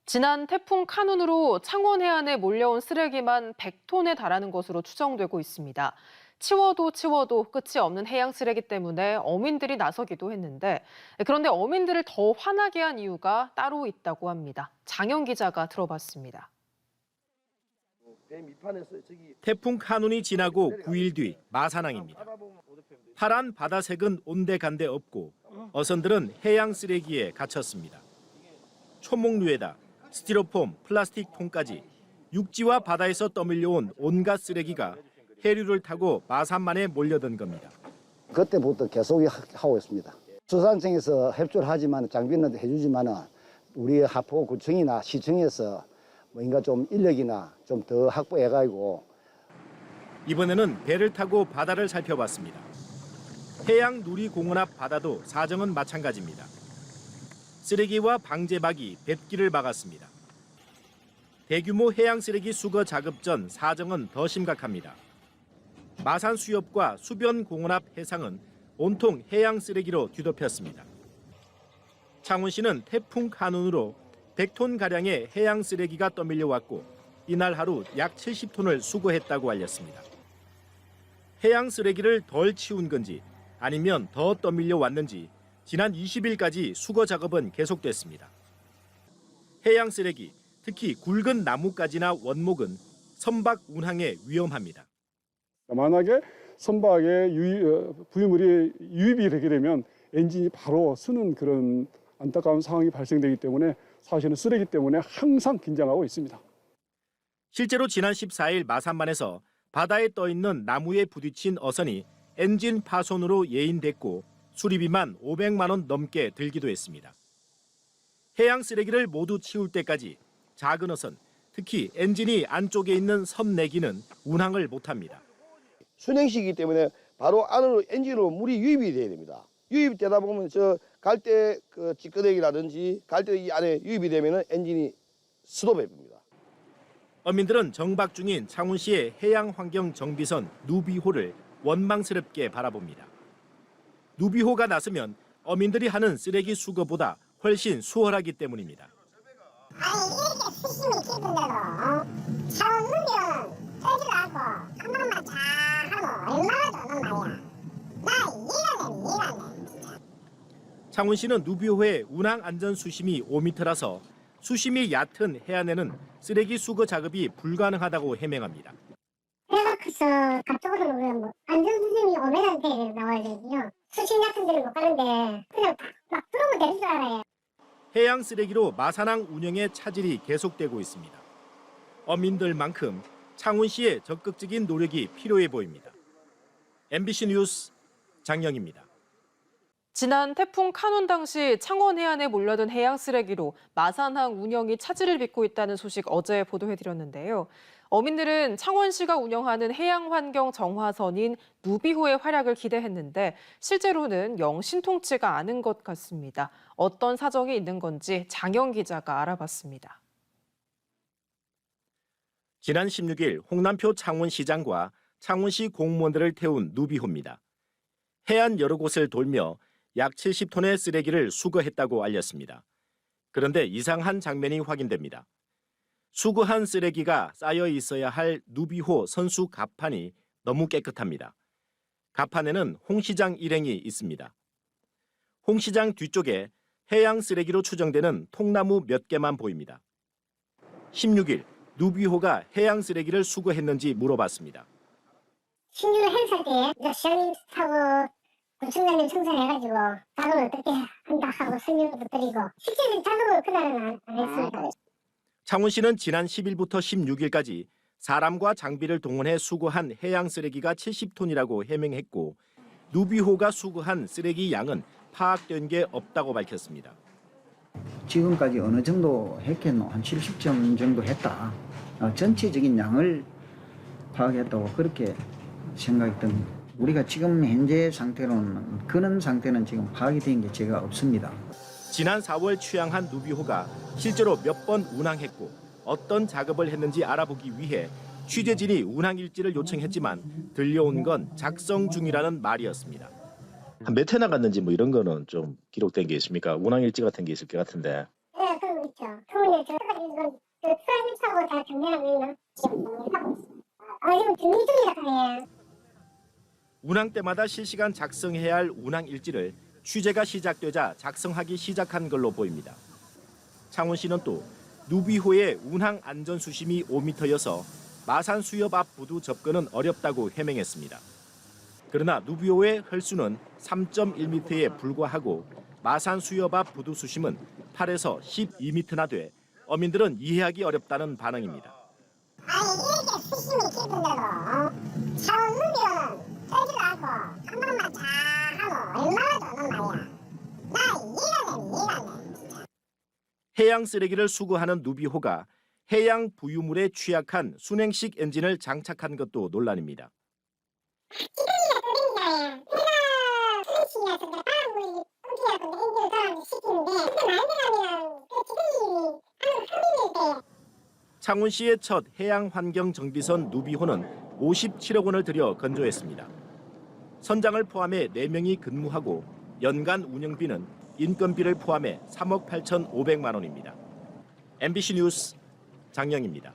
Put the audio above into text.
지난 태풍 카눈으로 창원 해안에 몰려온 쓰레기만 100톤에 달하는 것으로 추정되고 있습니다. 치워도 끝이 없는 해양 쓰레기 때문에 어민들이 나서기도 했는데, 그런데 어민들을 더 화나게 한 이유가 따로 있다고 합니다. 장영 기자가 들어봤습니다. 태풍 카눈이 지나고 9일 뒤 마산항입니다. 파란 바다색은 온데간데 없고 어선들은 해양 쓰레기에 갇혔습니다. 초목류에다 스티로폼, 플라스틱 통까지 육지와 바다에서 떠밀려온 온갖 쓰레기가 해류를 타고 마산만에 몰려든 겁니다. 그때부터 계속 하고 있습니다. 수산청에서 협조를 하지만 장비는 해주지만 우리 하포구청이나 시청에서 뭔가 좀 인력이나 좀 더 확보해가지고 이번에는 배를 타고 바다를 살펴봤습니다. 해양 누리공원 앞 바다도 사정은 마찬가지입니다. 쓰레기와 방제박이 뱃길을 막았습니다. 대규모 해양 쓰레기 수거 작업 전 사정은 더 심각합니다. 마산 수협과 수변공원 앞 해상은 온통 해양 쓰레기로 뒤덮였습니다. 창원시는 태풍 카눈으로 100톤가량의 해양 쓰레기가 떠밀려왔고 이날 하루 약 70톤을 수거했다고 알렸습니다. 해양 쓰레기를 덜 치운 건지 아니면 더 떠밀려 왔는지 지난 20일까지 수거 작업은 계속됐습니다. 해양 쓰레기, 특히 굵은 나뭇가지나 원목은 선박 운항에 위험합니다. 만약에 선박에 부유물이 유입이 되게 되면 엔진이 바로 쓰는 그런 안타까운 상황이 발생되기 때문에 사실은 쓰레기 때문에 항상 긴장하고 있습니다. 실제로 지난 14일 마산만에서 바다에 떠있는 나무에 부딪힌 어선이 엔진 파손으로 예인됐고 수리비만 500만 원 넘게 들기도 했습니다. 해양 쓰레기를 모두 치울 때까지 작은 어선, 특히 엔진이 안쪽에 있는 섬 내기는 운항을 못합니다. 순행시이기 때문에 바로 안으로 엔진으로 물이 유입이 돼야 됩니다. 유입되다 보면 저 갈대 그 찌꺼대기라든지 갈대 이 안에 유입이 되면 엔진이 스톱해버립니다. 어민들은 정박 중인 창원시의 해양환경정비선 누비호를 원망스럽게 바라봅니다. 누비호가 나서면 어민들이 하는 쓰레기 수거보다 훨씬 수월하기 때문입니다. 아니 이렇게 수심이 깊은데도 차 없으면 떼지도 않고 한 번만 잘 하면 얼마나 좋은 말이야. 나 이해가 돼 진짜. 창원시는 누비호의 운항 안전 수심이 5m라서 수심이 얕은 해안에는 쓰레기 수거 작업이 불가능하다고 해명합니다. 배가 커서 갑자기 뭐 안전 수심이 5m한테 나와야 되거든요. 수심 얕은 데는 못 가는데 그냥 막 들어오면 되는 줄 알아요. 해양 쓰레기로 마산항 운영에 차질이 계속되고 있습니다. 어민들만큼 창원시의 적극적인 노력이 필요해 보입니다. MBC 뉴스 장영입니다. 지난 태풍 카눈 당시 창원 해안에 몰려든 해양 쓰레기로 마산항 운영이 차질을 빚고 있다는 소식 어제 보도해드렸는데요. 어민들은 창원시가 운영하는 해양환경 정화선인 누비호의 활약을 기대했는데 실제로는 영 신통치가 않은 것 같습니다. 어떤 사정이 있는 건지 장영 기자가 알아봤습니다. 지난 16일 홍남표 창원시장과 창원시 공무원들을 태운 누비호입니다. 해안 여러 곳을 돌며 약 70톤의 쓰레기를 수거했다고 알렸습니다. 그런데 이상한 장면이 확인됩니다. 수거한 쓰레기가 쌓여 있어야 할 누비호 선수 갑판이 너무 깨끗합니다. 갑판에는 홍 시장 일행이 있습니다. 홍 시장 뒤쪽에 해양 쓰레기로 추정되는 통나무 몇 개만 보입니다. 16일 누비호가 해양 쓰레기를 수거했는지 물어봤습니다. 신규 행사 때 시장님하고 구청장님 청산해가지고 작업을 어떻게 한다 하고 설명도 드리고 실제는 작업을 그날은 안 했습니다. 창원시는 지난 10일부터 16일까지 사람과 장비를 동원해 수거한 해양 쓰레기가 70톤이라고 해명했고 누비호가 수거한 쓰레기 양은 파악된 게 없다고 밝혔습니다. 지금까지 어느 정도 했겠노? 한 70점 정도 했다. 전체적인 양을 파악했다고 그렇게 생각이 듭니다. 우리가 지금 현재 상태로는 그런 상태는 지금 파악이 된 게 제가 없습니다. 지난 4월 취항한 누비호가 실제로 몇 번 운항했고 어떤 작업을 했는지 알아보기 위해 취재진이 운항 일지를 요청했지만 들려온 건 작성 중이라는 말이었습니다. 몇 회 나갔는지 뭐 이런 거는 좀 기록된 게 있습니까? 운항 일지 같은 게 있을 것 같은데. 네, 그런 거 있죠. 통을 저까지 지금 프라이팬하고 다 경매하고 있나? 지금 하고 있어요. 지금 준비 중이라 하네요. 운항 때마다 실시간 작성해야 할 운항 일지를 취재가 시작되자 작성하기 시작한 걸로 보입니다. 창원시는 또 누비호의 운항 안전 수심이 5m여서 마산 수협 앞 부두 접근은 어렵다고 해명했습니다. 그러나 누비호의 헐수는 3.1m에 불과하고 마산 수협 앞 부두 수심은 8에서 12m나 돼 어민들은 이해하기 어렵다는 반응입니다. 아니 이렇게 수심이 깊은데도 차원 누비는 떨지도 않고 한 번만 잘 하면 얼마나 좋는 말이야. 나 이해가 돼 진짜. 해양 쓰레기를 수거하는 누비호가 해양 부유물에 취약한 순행식 엔진을 장착한 것도 논란입니다. 찌꺼기가 끓이잖아요. 내가 프렌치라서 그래 바람물이 끊기갖고 엔진을 돌아가면서 시키는데 근데 많이 들어가면 그 찌꺼기 안으로 흡입될 때 창원시의 첫 해양 환경 정비선 누비호는 57억 원을 들여 건조했습니다. 선장을 포함해 4명이 근무하고 연간 운영비는 인건비를 포함해 3억 8,500만 원입니다. MBC 뉴스 장영입니다.